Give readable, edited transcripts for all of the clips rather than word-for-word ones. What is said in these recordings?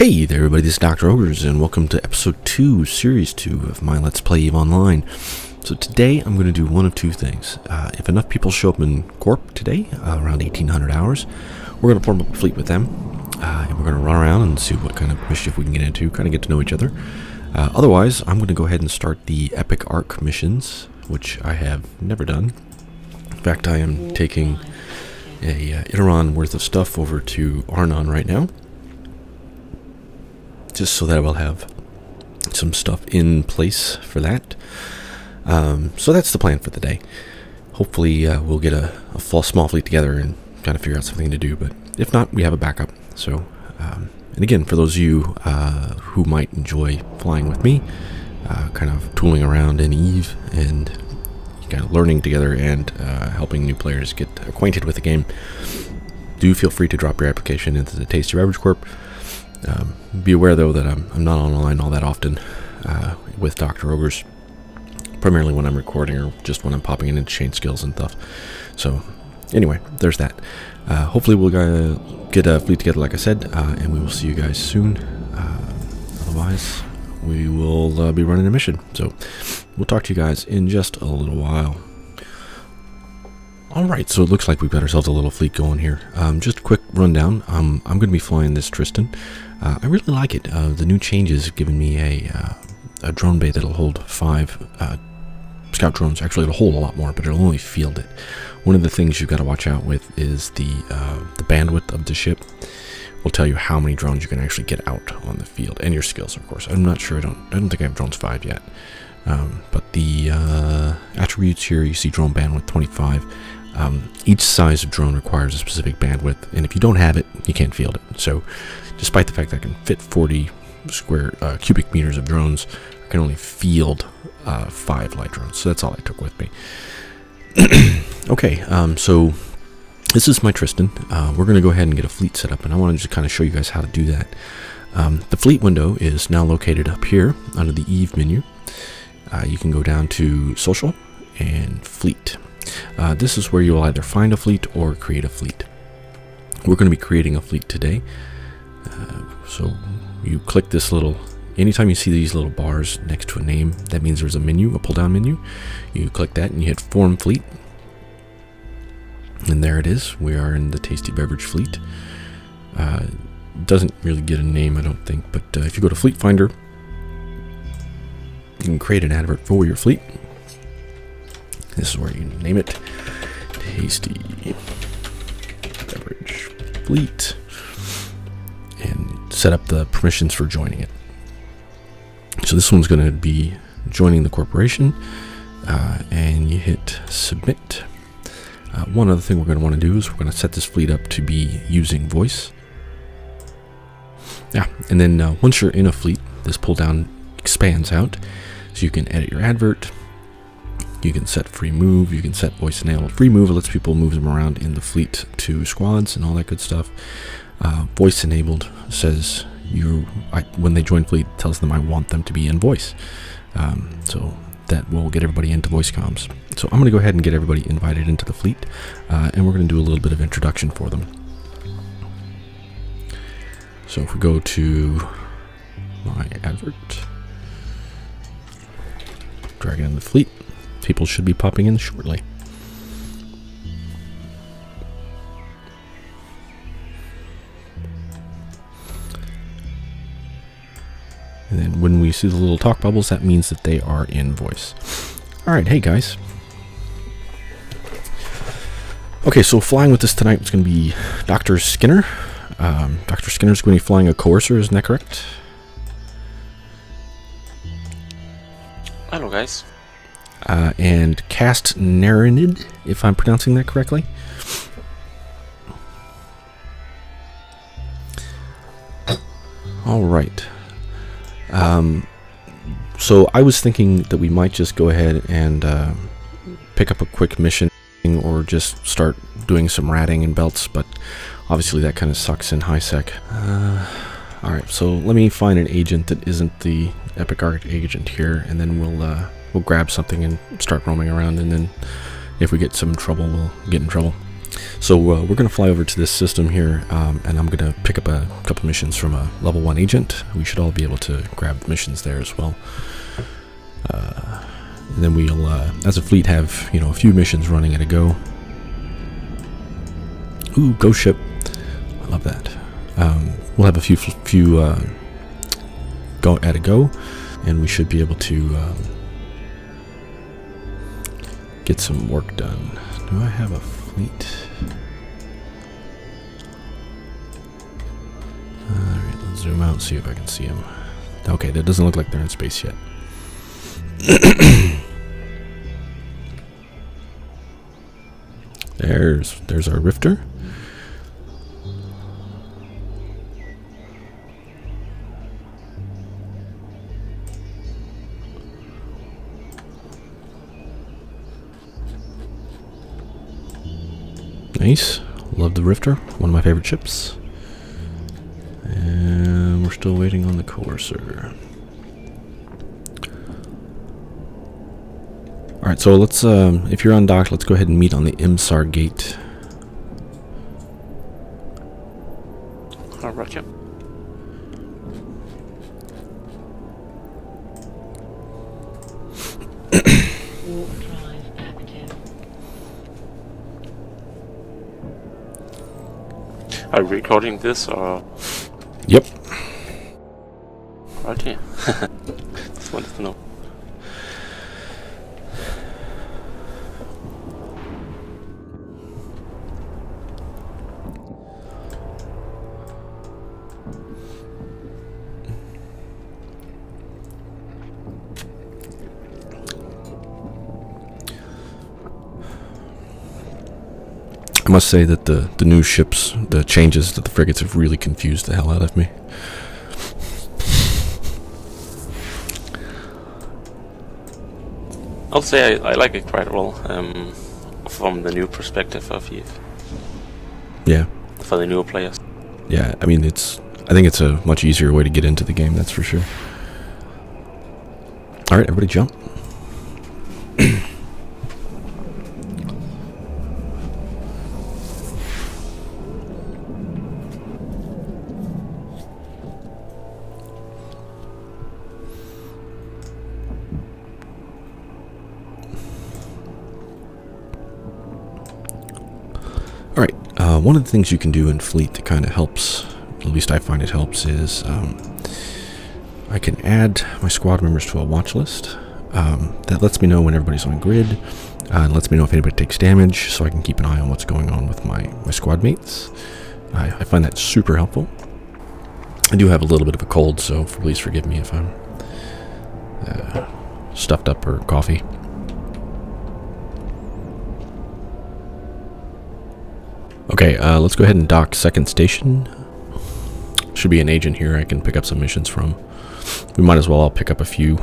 Hey there everybody, this is Dr. Ogres and welcome to episode 2, series 2 of my Let's Play EVE Online. So today I'm going to do one of two things. If enough people show up in Corp today, around 1800 hours, we're going to form up a fleet with them. And we're going to run around and see what kind of mischief we can get into, kind of get to know each other. Otherwise, I'm going to go ahead and start the Epic Arc missions, which I have never done. In fact, I am taking a Iteron worth of stuff over to Arnon right now, just so that I will have some stuff in place for that. So that's the plan for the day. Hopefully we'll get a small fleet together and kind of figure out something to do, but if not, we have a backup. So, and again, for those of you who might enjoy flying with me, kind of tooling around in EVE and kind of learning together and helping new players get acquainted with the game, do feel free to drop your application into the Tasty Beverage Corp. Be aware though that I'm not online all that often with Dr. Ogres, primarily when I'm recording or just when I'm popping in into chain skills and stuff. So anyway, there's that. Hopefully we'll get a fleet together like I said, and we will see you guys soon. Otherwise we will be running a mission, so we'll talk to you guys in just a little while. Alright, so it looks like we've got ourselves a little fleet going here. Just a quick rundown. I'm going to be flying this Tristan. I really like it. The new changes have given me a drone bay that'll hold 5 scout drones. Actually, it'll hold a lot more, but it'll only field it. One of the things you've got to watch out with is the bandwidth of the ship. Will tell you how many drones you can actually get out on the field, and your skills, of course. I'm not sure. I don't think I have drones 5 yet. But the attributes here, you see drone bandwidth 25. Each size of drone requires a specific bandwidth, and if you don't have it, you can't field it. So, despite the fact that I can fit 40 cubic meters of drones, I can only field 5 light drones. So that's all I took with me. Okay, so this is my Tristan. We're going to go ahead and get a fleet set up, and I want to just kind of show you guys how to do that. The fleet window is now located up here under the EVE menu. You can go down to Social and Fleet. This is where you'll either find a fleet or create a fleet. We're going to be creating a fleet today. So you click this little, anytime you see these little bars next to a name, that means there's a menu, a pull down menu. You click that and you hit Form Fleet. And there it is. We are in the Tasty Beverage fleet. Doesn't really get a name, I don't think, but if you go to Fleet Finder, you can create an advert for your fleet. This is where you name it Tasty Beverage Fleet and set up the permissions for joining it. So this one's going to be joining the corporation, and you hit submit. One other thing we're going to want to do is we're going to set this fleet up to be using voice. Yeah, and then once you're in a fleet, this pull down expands out, so you can edit your advert. You can set free move, you can set voice enabled. Free move lets people move them around in the fleet to squads and all that good stuff. Voice enabled says when they join fleet, tells them I want them to be in voice. So that will get everybody into voice comms. So I'm going to go ahead and get everybody invited into the fleet, and we're going to do a little bit of introduction for them. So if we go to my advert, drag it in the fleet, people should be popping in shortly. And then when we see the little talk bubbles, that means that they are in voice. Alright, hey guys. Okay, so flying with us tonight is going to be Dr. Skinner. Dr. Skinner's going to be flying a coercer, isn't that correct? Hello guys. And Kast and Doctor, if I'm pronouncing that correctly. All right. So I was thinking that we might just go ahead and pick up a quick mission or just start doing some ratting and belts, but obviously that kind of sucks in high sec. All right, so let me find an agent that isn't the Epic Arc agent here, and then we'll grab something and start roaming around, and then if we get some trouble, we'll get in trouble. So we're going to fly over to this system here, and I'm going to pick up a couple missions from a level 1 agent. We should all be able to grab missions there as well. And then we'll, as a fleet, have a few missions running at a go. Ooh, ghost ship! I love that. We'll have a few go at a go, and we should be able to get some work done. Do I have a fleet? Alright, let's zoom out and see if I can see them. Okay, that doesn't look like they're in space yet. There's our Rifter. Nice. Love the Rifter. One of my favorite ships. And we're still waiting on the courser. Alright, so let's, if you're on dock, let's go ahead and meet on the IMSAR gate. Alright, yep. Are you recording this or? Yep. Right here. Just wanted to know. I must say that the new ships, the changes to the frigates have really confused the hell out of me. I'll say I like it quite well, from the new perspective of you. Yeah. For the newer players. Yeah, I mean, I think it's a much easier way to get into the game, that's for sure. Alright, everybody jump. Alright, one of the things you can do in Fleet that kind of helps, at least I find it helps, is I can add my squad members to a watch list. That lets me know when everybody's on grid, and lets me know if anybody takes damage, so I can keep an eye on what's going on with my squad mates. I find that super helpful. I do have a little bit of a cold, so please forgive me if I'm stuffed up or coffee. Okay, let's go ahead and dock second station. Should be an agent here I can pick up some missions from. We might as well all pick up a few.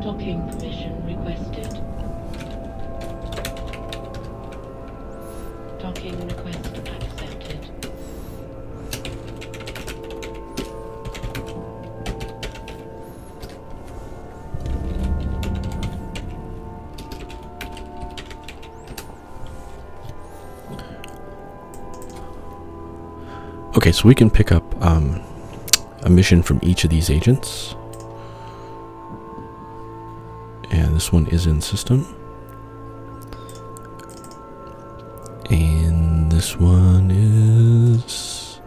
Docking permission requested. Docking request accepted. Okay, so we can pick up a mission from each of these agents. And this one is in system. And this one is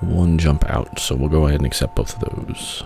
one jump out. So we'll go ahead and accept both of those.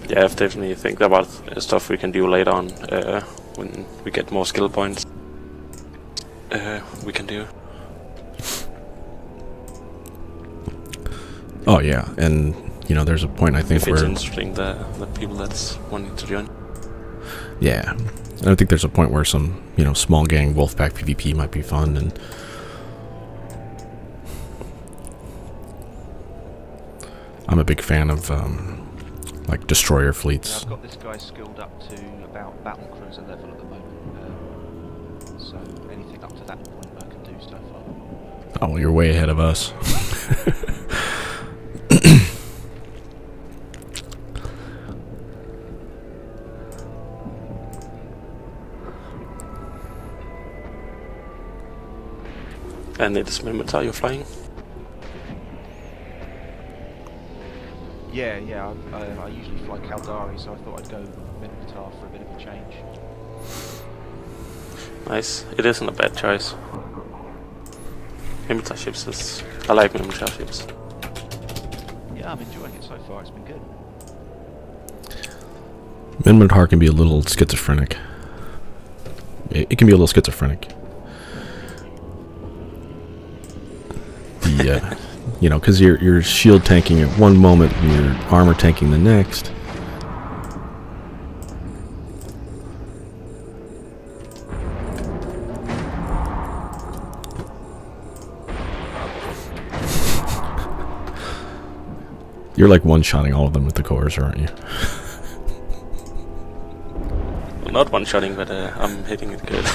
Yeah, I've definitely think about stuff we can do later on when we get more skill points. We can do. Oh yeah, and you know, there's a point I think if it's where interesting the people that's wanting to join. yeah, I think there's a point where some, you know, small gang wolfpack PvP might be fun, and I'm a big fan of like destroyer fleets. I've got this guy skilled up to about battle cruiser level at the moment, so anything up to that point I can do so far. Oh, you're way ahead of us. And it is Minotaur you're flying? Yeah, I usually fly Caldari, so I thought I'd go Minotaur for a bit of a change. Nice. It isn't a bad choice. Minotaur ships is... I like Minotaur ships. Yeah, I'm enjoying it so far, it's been good. Minotaur can be a little schizophrenic. It can be a little schizophrenic. The, you know, because you're shield tanking at one moment and you're armor tanking the next. You're like one-shotting all of them with the cores, aren't you? Well, not one-shotting, but I'm hitting it good.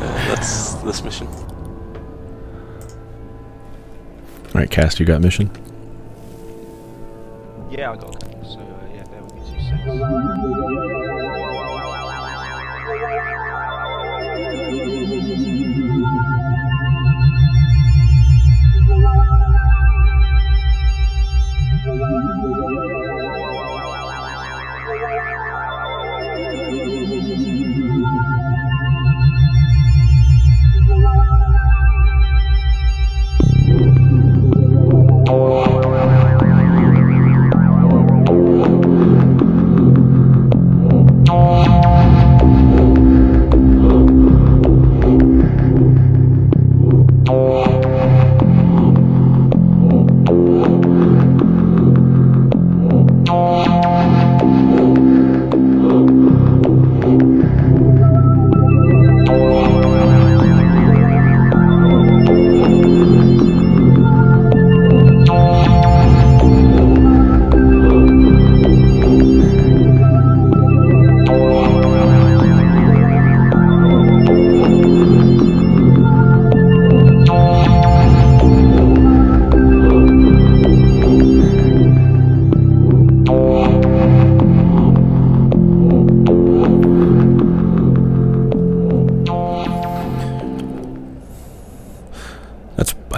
That's this mission. Alright, Kast, you got mission? Yeah, I got a couple, so yeah, bear with me 2 seconds.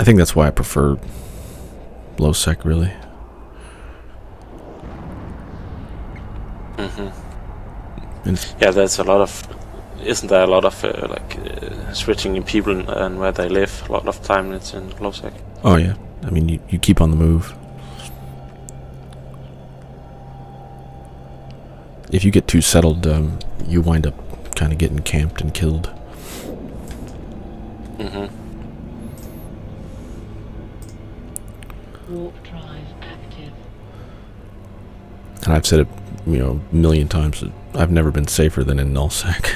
think that's why I prefer low sec, really. Yeah, there's a lot of. Isn't there a lot of switching in people and where they live? A lot of time it's in low sec. Oh yeah, I mean you keep on the move. If you get too settled, you wind up kind of getting camped and killed. Warp drive active. And I've said it, a million times that I've never been safer than in nullsec.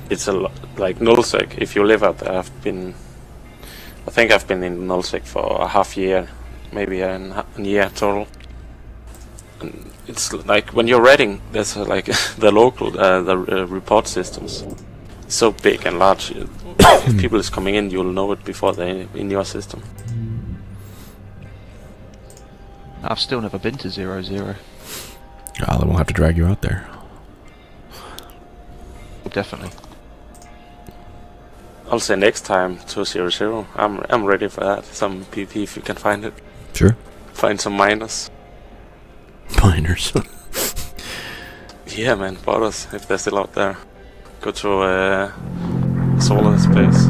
It's like nullsec. If you live out there, I think I've been in nullsec for a half year, maybe a year total. And it's like when you're reading, there's like the local report systems so big and large. If people is coming in, you'll know it before they're in your system. I've still never been to 0-0. I won't have to drag you out there. Definitely. I'll say next time to 0-0. I'm ready for that. Some PP if you can find it. Sure. Find some miners. Miners. Yeah, man, botters if they're still out there. Go to solar space.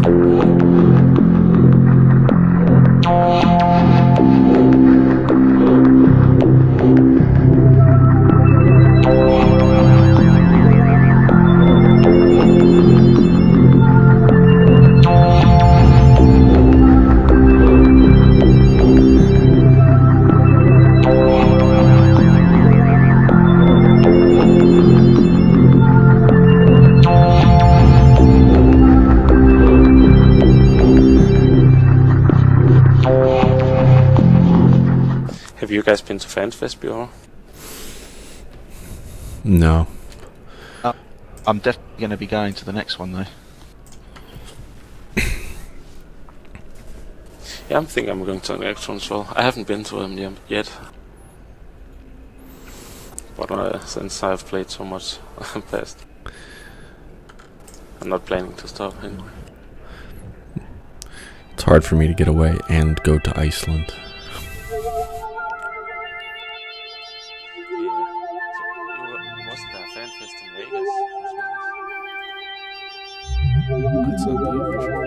Have you guys been to Fansfest before? No. I'm definitely going to be going to the next one though. Yeah, I'm thinking I'm going to the next one as well. I haven't been to them yet. But since I've played so much past, I'm not planning to stop anyway. It's hard for me to get away and go to Iceland. Wasn't there a Fanfest in Vegas? That's not the official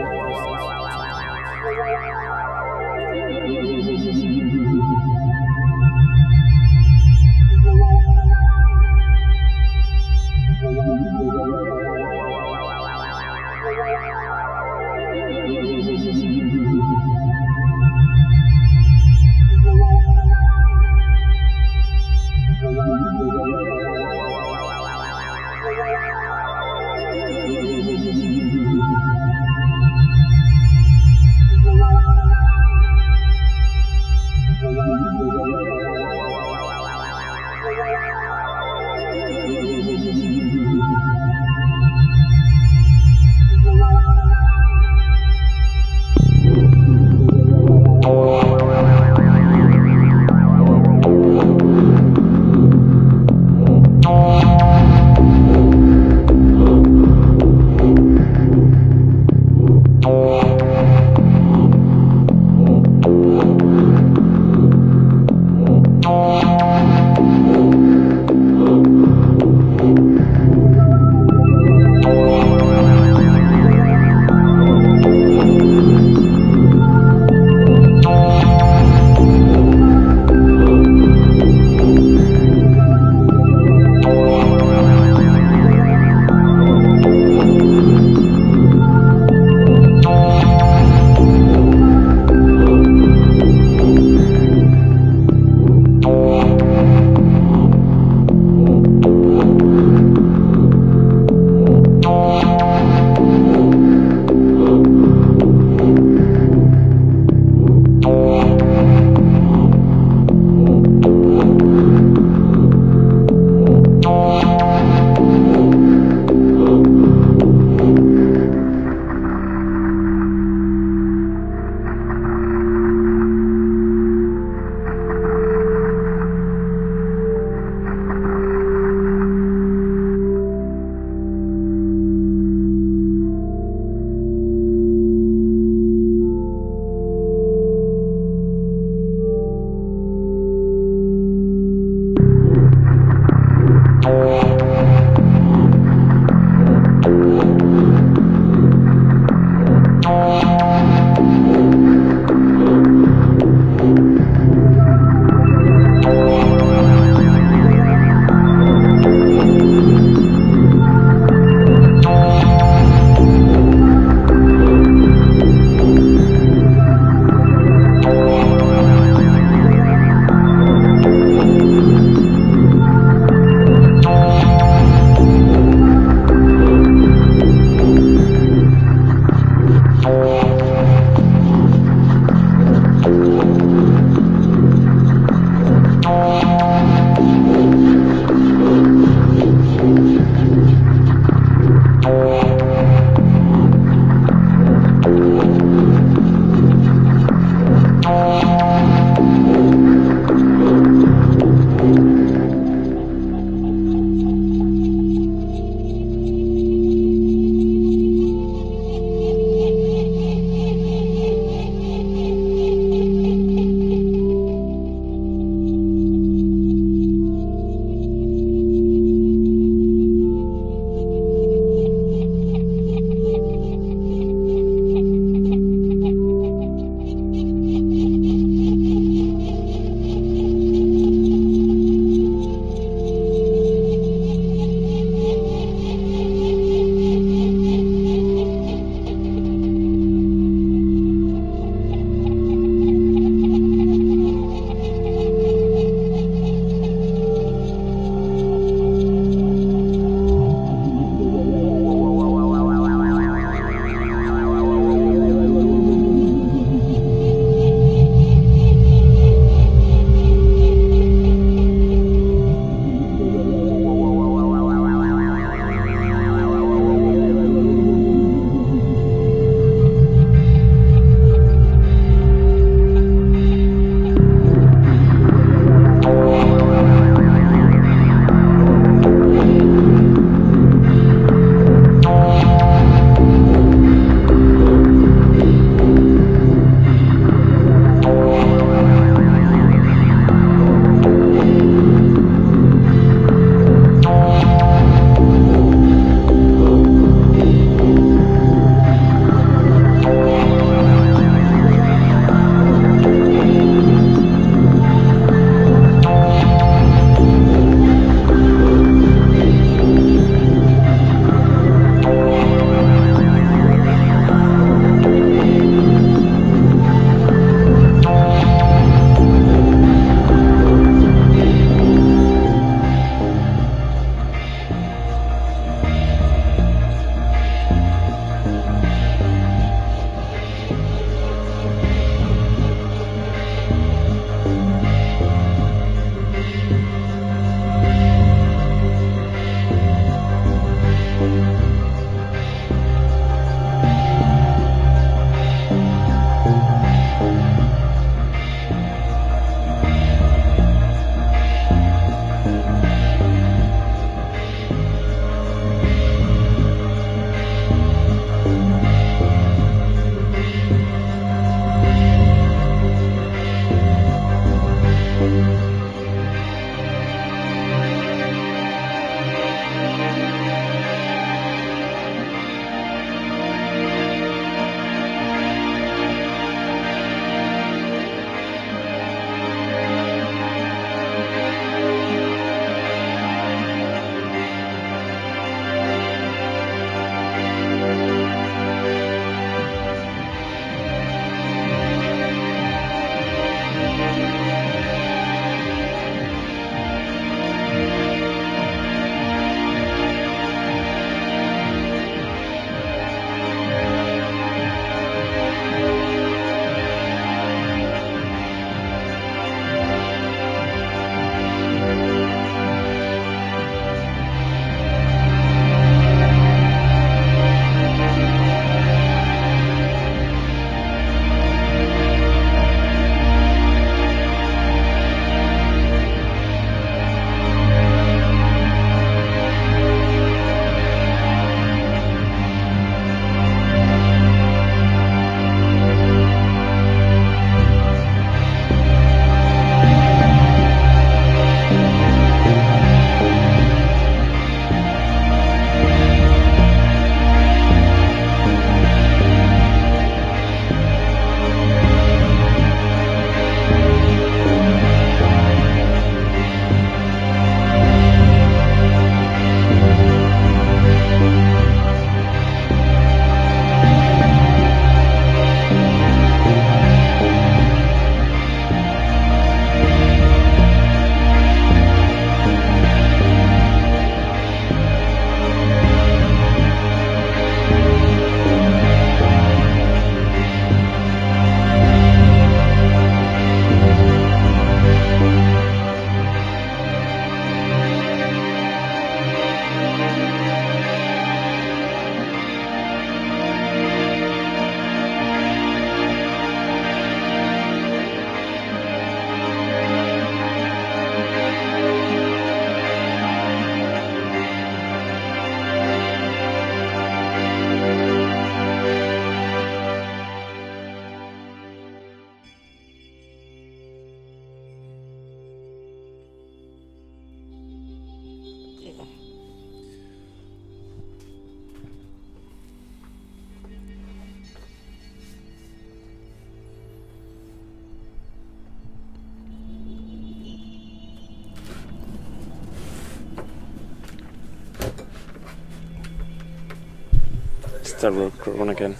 the rook rune again.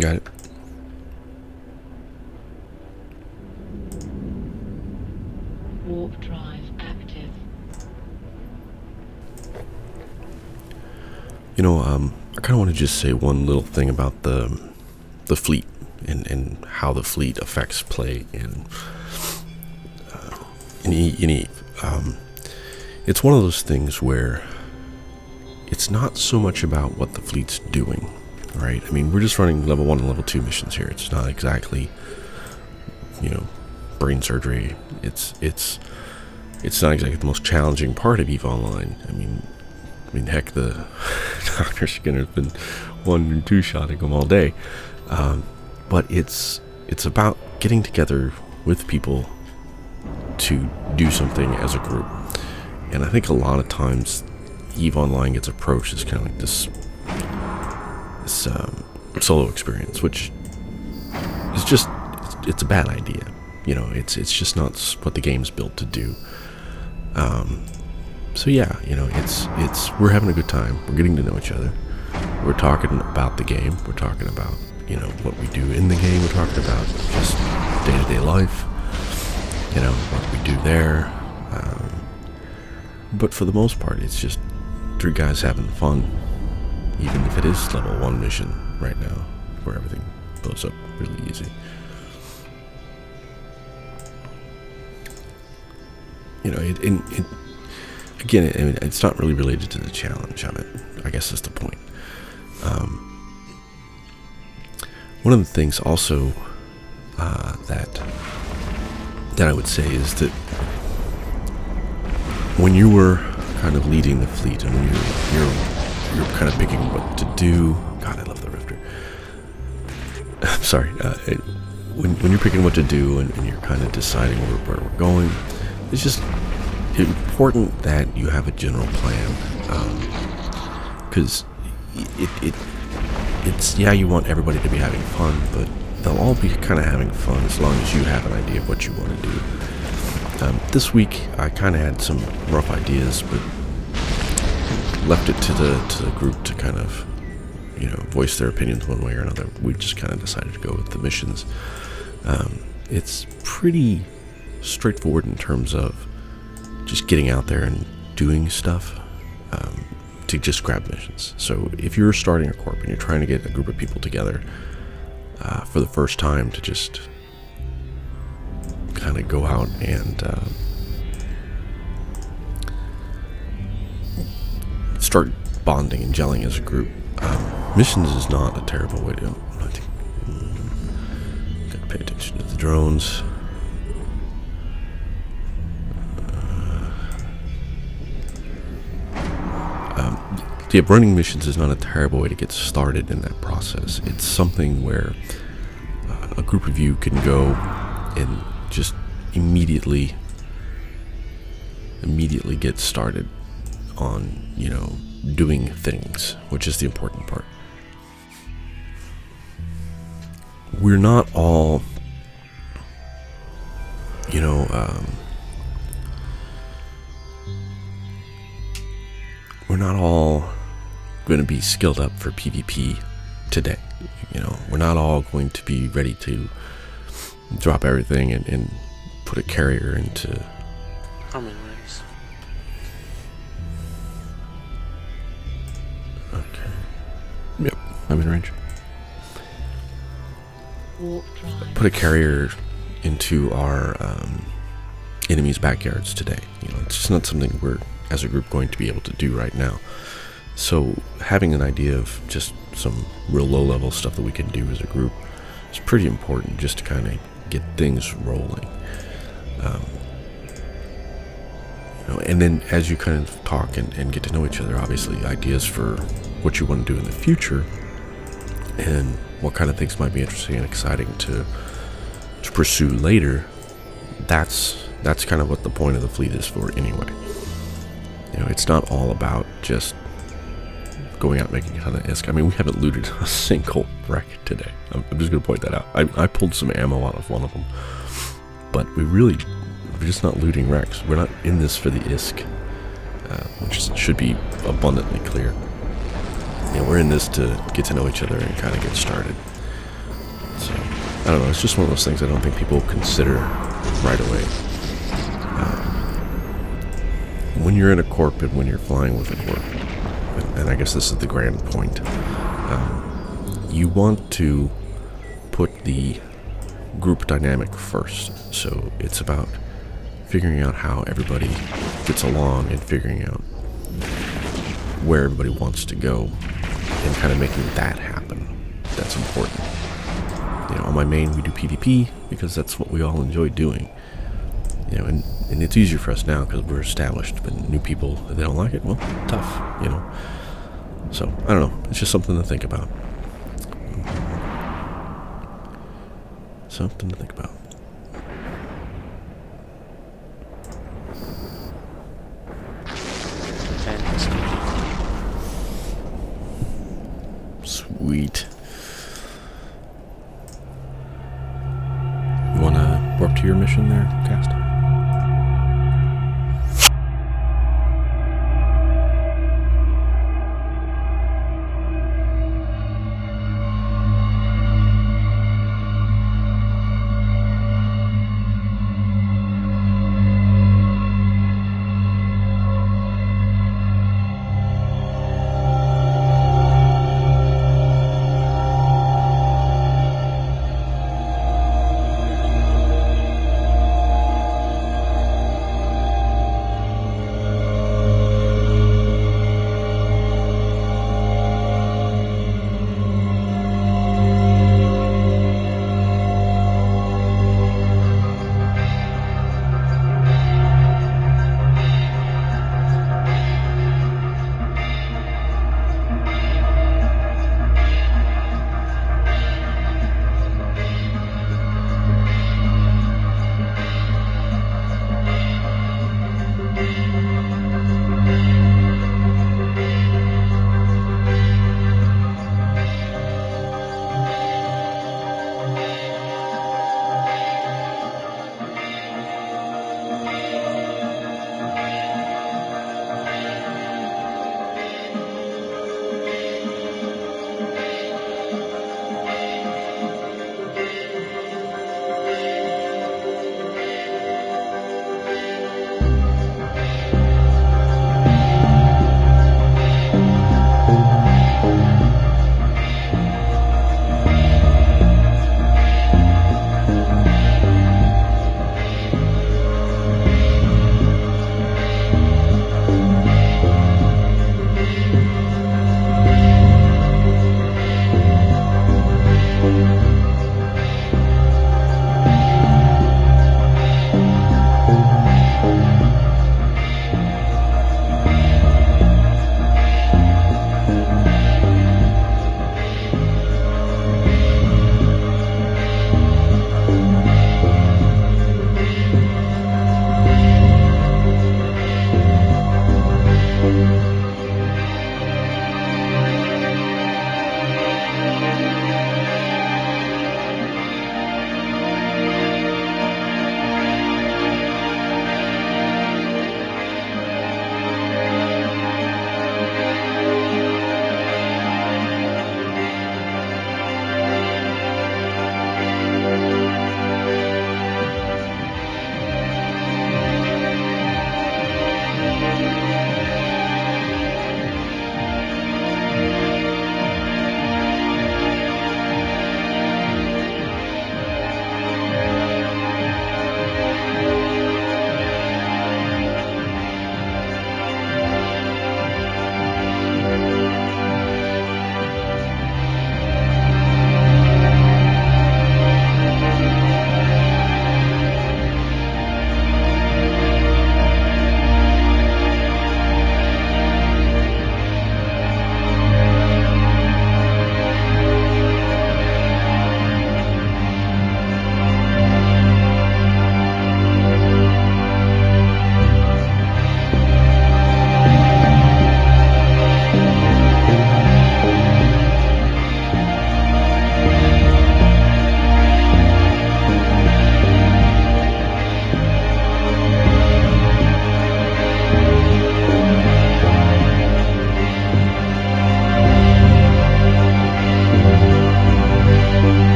Got it. Warp drive active. You know, I kind of want to just say one little thing about the fleet and how the fleet affects play in Eve. It's one of those things where it's not so much about what the fleet's doing, right? I mean, we're just running level 1 and level 2 missions here. It's not exactly, you know, brain surgery. It's not exactly the most challenging part of EVE Online. I mean, heck, the Dr. Skinner's been 1 and 2 shotting them all day. But it's about getting together with people to do something as a group. And I think a lot of times EVE Online gets approached as kind of like this solo experience, which is just, it's a bad idea. You know, it's just not what the game's built to do. So yeah, you know, we're having a good time. We're getting to know each other. We're talking about the game. We're talking about, you know, what we do in the game. We're talking about just day-to-day life. You know, what we do there. But for the most part, it's just 3 guys having fun. Even if it is level 1 mission right now, where everything blows up really easy. You know, again, I mean, it's not really related to the challenge of it. I guess that's the point. One of the things also that I would say is that when you were kind of leading the fleet and when you're kind of picking what to do. God, I love the Rifter. I'm sorry. When you're picking what to do and you're kind of deciding where we're going, it's just important that you have a general plan, because it's yeah, you want everybody to be having fun, but they'll all be kind of having fun as long as you have an idea of what you want to do. This week I kind of had some rough ideas, but left it to the group to kind of, you know, voice their opinions one way or another. We just kind of decided to go with the missions. It's pretty straightforward in terms of just getting out there and doing stuff to just grab missions. So if you're starting a corp and you're trying to get a group of people together for the first time to just kind of go out and start bonding and gelling as a group, missions is not a terrible way to go. I think gotta pay attention to the drones. Yeah, running missions is not a terrible way to get started in that process. It's something where a group of you can go and just immediately get started on, you know, doing things, which is the important part. We're not all, you know, we're not all going to be skilled up for PvP today. You know, we're not all going to be ready to drop everything and put a carrier into. I'm in range. Okay. Yep, I'm in range. Warp drive. Put a carrier into our enemies' backyards today. You know, it's just not something we're, as a group, going to be able to do right now. So having an idea of just some real low-level stuff that we can do as a group is pretty important, just to kind of get things rolling. You know, and then as you kind of talk and get to know each other, obviously ideas for what you want to do in the future and what kind of things might be interesting and exciting to pursue later. That's kind of what the point of the fleet is for anyway. You know, it's not all about just going out making a ton of ISK. I mean, we haven't looted a single wreck today. I'm just going to point that out. I pulled some ammo out of one of them, but we're just not looting wrecks. We're not in this for the ISK, which should be abundantly clear. we're in this to get to know each other and kind of get started. So, I don't know, it's just one of those things I don't think people consider right away. When you're in a corp and when you're flying with a corp, and I guess this is the grand point, you want to put the group dynamic first. So it's about figuring out how everybody gets along and figuring out where everybody wants to go and kind of making that happen. That's important. On my main we do PvP because that's what we all enjoy doing. And it's easier for us now because we're established, but new people, if they don't like it, well, tough, So, I don't know, it's just something to think about. Something to think about. Sweet. You wanna warp to your mission there, Kast?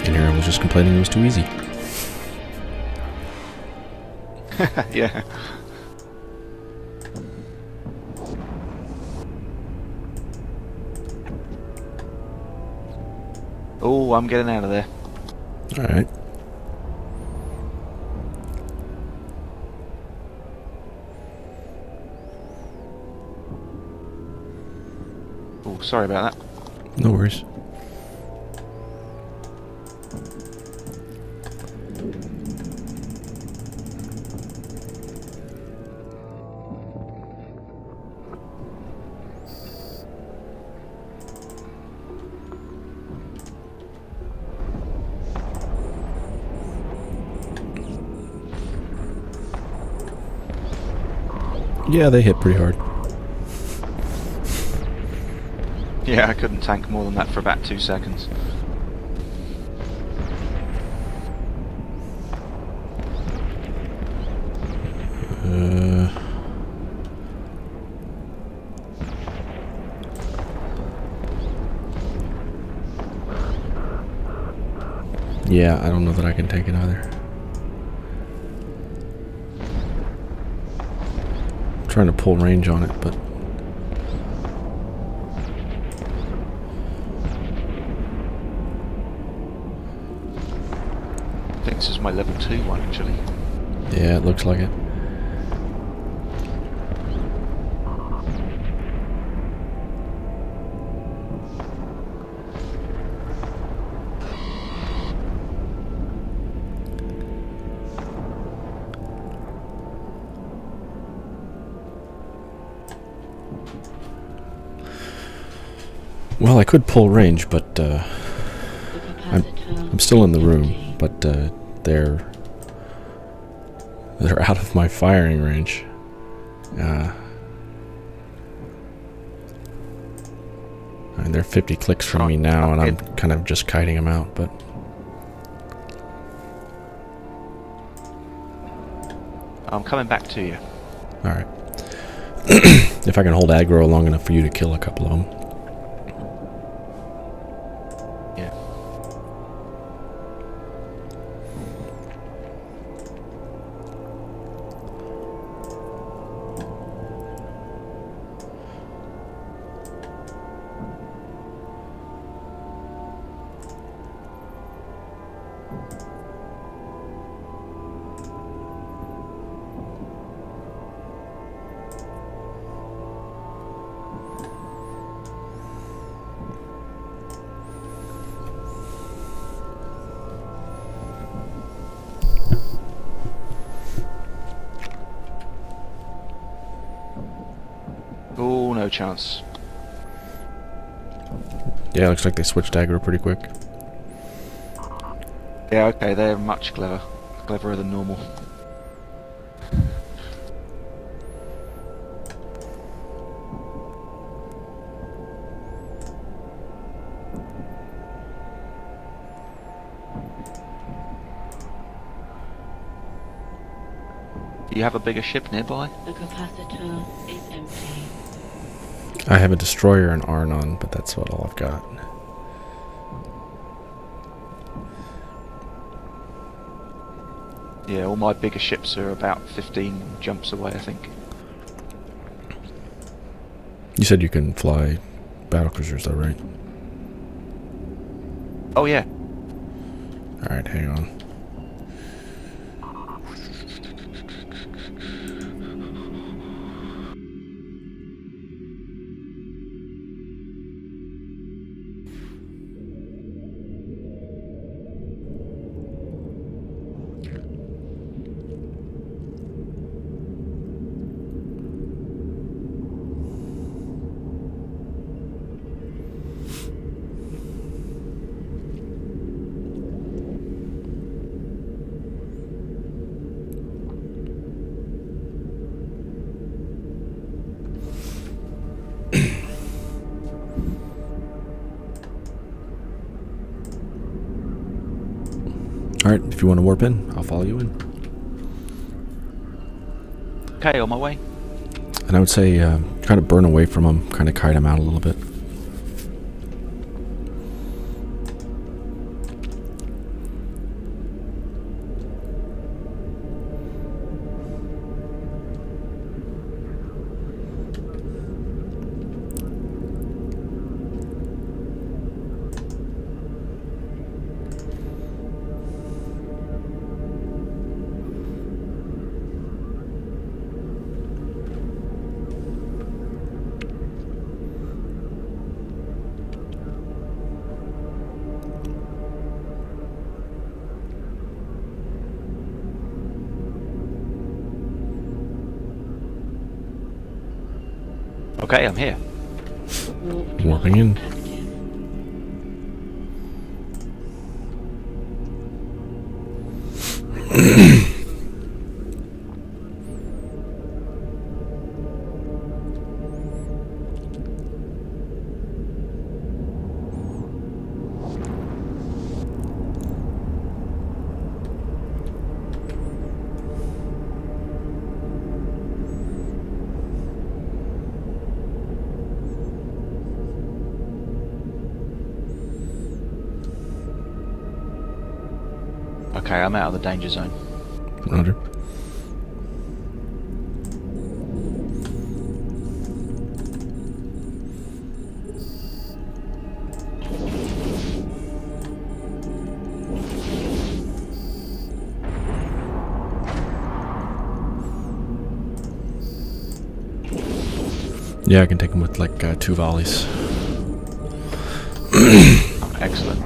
And Aaron was just complaining it was too easy. Yeah. Oh, I'm getting out of there. Alright. Oh, sorry about that. No worries. Yeah, they hit pretty hard. Yeah, I couldn't tank more than that for about 2 seconds. Yeah, I don't know that I can take it either. I'm trying to pull range on it, but I think this is my level 2 one, actually. yeah, it looks like it. Well, I could pull range, but I'm still in the room, but they're out of my firing range. I mean, they're 50 clicks from me now, and I'm kind of just kiting them out, but I'm coming back to you. alright. If I can hold aggro long enough for you to kill a couple of them. Yeah. Oh, no chance. Yeah, looks like they switched aggro pretty quick. Yeah, okay, they're much cleverer than normal. Do you have a bigger ship nearby? The capacitor is empty. I have a destroyer and Arnon, but that's what all I've got. Yeah, all my bigger ships are about 15 jumps away, I think. You said you can fly battlecruisers though, right? Oh yeah. Alright, hang on. Alright, if you want to warp in, I'll follow you in. Okay, on my way. And I would say, kind of burn away from them, kind of kite them out a little bit. Okay, I'm here. Warping in. Okay, I'm out of the danger zone. Roger. Yeah, I can take him with like 2 volleys. Excellent.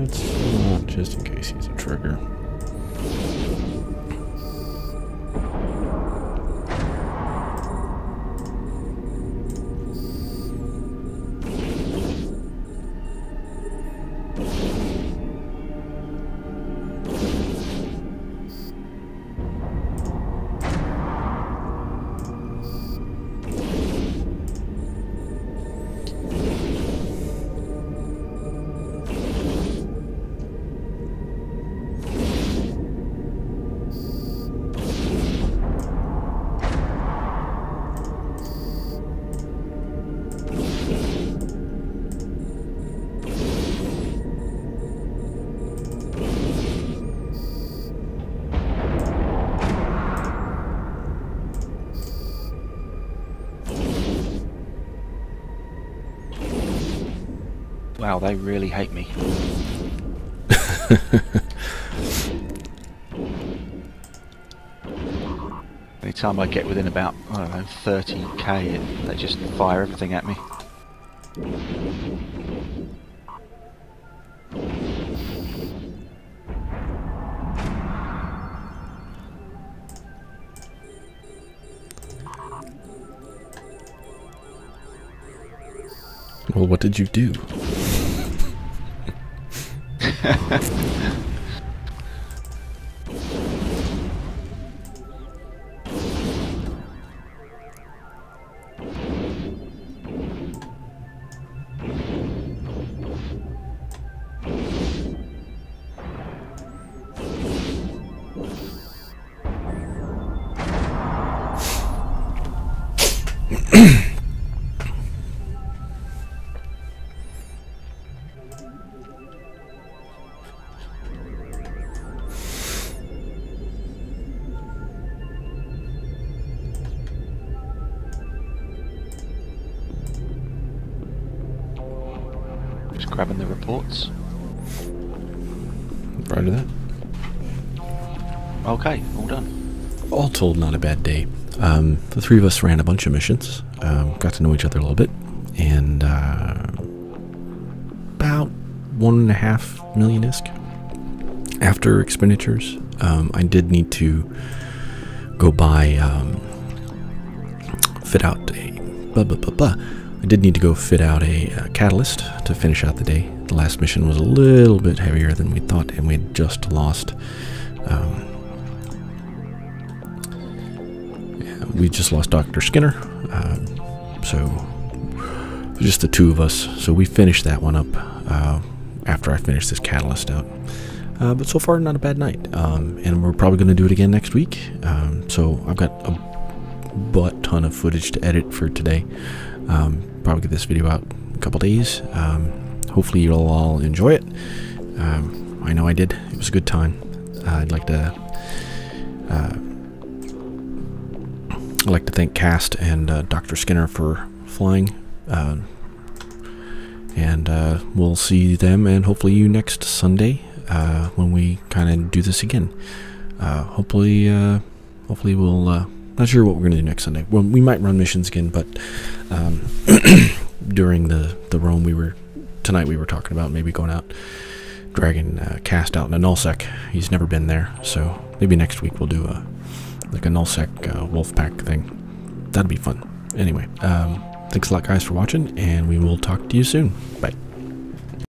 Let's not, just in case he's a trigger. Wow, they really hate me. Anytime I get within about, I don't know, 30k, they just fire everything at me. Well, what did you do? grabbing the reports. Roger that. Okay, all done. All told, not a bad day. The three of us ran a bunch of missions, got to know each other a little bit, and about 1.5 million ISK after expenditures. I did need to go buy, fit out a, I did need to go fit out a catalyst to finish out the day. The last mission was a little bit heavier than we thought, and we had just lost, we just lost Dr. Skinner, so just the two of us. So we finished that one up after I finished this catalyst out. But so far, not a bad night, and we're probably going to do it again next week. So I've got a butt ton of footage to edit for today. Probably get this video out in a couple days. Hopefully you'll all enjoy it. I know I did. It was a good time. I'd like to thank Kast and Dr. Skinner for flying. And we'll see them and hopefully you next Sunday when we kind of do this again. Hopefully we'll not sure what we're gonna do next Sunday. Well, we might run missions again, but during the roam tonight we were talking about maybe going out, dragging Kast out in a nullsec. He's never been there, so maybe next week we'll do like a nullsec wolf pack thing. That'd be fun. Anyway, thanks a lot guys for watching, and we will talk to you soon. Bye.